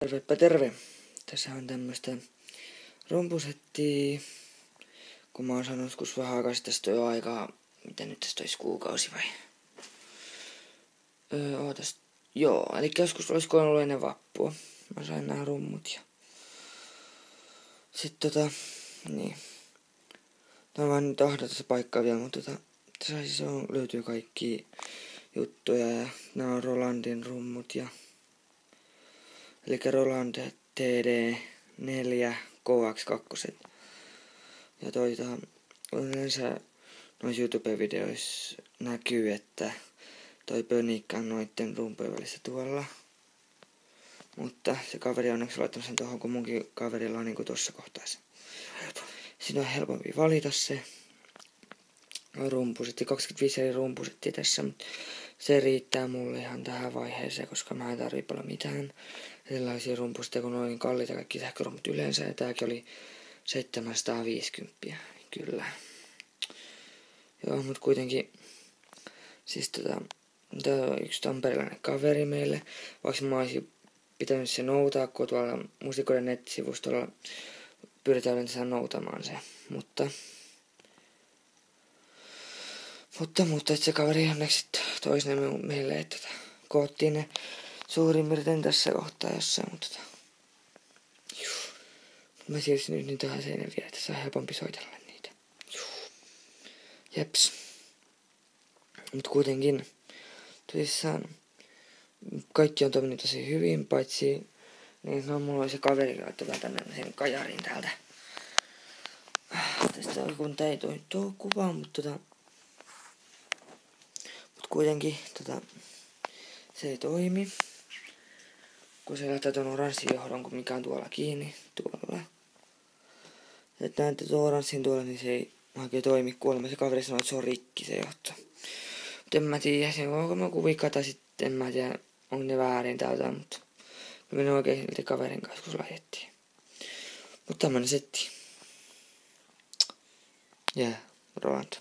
Tervepä terve. Tässä on tämmöstä rumpusettiä. Kun mä oon saanut joskus vähän aikaa tästä jo aikaa. Mitä nyt tästä olisi, kuukausi vai? Ootas. Joo, eli joskus olisiko ollut ennen vappua. Mä sain nää rummut ja... Sitten niin. Tää on vaan nyt ahdata paikkaa vielä, mutta tässä siis löytyy kaikki juttuja ja nää on Rolandin rummut ja... Eli Roland TD4 KX2. Ja yleensä noissa YouTube-videoissa näkyy, että toi pönikkä on noitten rumpujen välissä tuolla. Mutta se kaveri on onneksi laittanut sen tuohon, kun munkin kaverilla on niinku tossa kohtaa se. Siinä on helpompi valita se rumpusetti, 25 eri rumpusettia tässä, mutta se riittää mulle ihan tähän vaiheeseen, koska mä en tarvii paljon mitään sellaisia rumpusetteja, kun noin kalliita kaikki sähkörummut yleensä, ja tääkin oli 750, kyllä. Joo, mut kuitenkin, siis tää on yksi tamperilainen kaveri meille, vaikka mä olisin pitänyt se noutaa, kun tuolla Musikoiden nettisivustolla pyritään yleensä noutamaan se, mutta se kaveri onneksi toisi ne meille, että koottiin ne suurin piirtein tässä kohtaa jossain, mutta mä siirsin nyt niin tähän seinän vielä, että saa helpompi soitella niitä. Jeps. Mut kuitenkin tosissaan kaikki on toiminut tosi hyvin, paitsi niin mulla oli se kaveri laittaa tänne sen kajarin täältä. Tästä kun tää ei tuo kuvaa, mutta kuitenkin se ei toimi. Kun se laittaa tuon oranssin johdon, kun mikä on tuolla kiinni, tuolla. Että näette tuon oranssin tuolla, niin se ei oikein toimi. Kuulemma se kaveri sanoi, että se on rikki se johto. Mutta en mä tiedä, onko mä kuvika tai sitten en mä tiedä, onko ne väärin täältä, mutta me menen oikein silti kaverin kanssa, kun se laitettiin. Mutta tämmönen setti. Roland.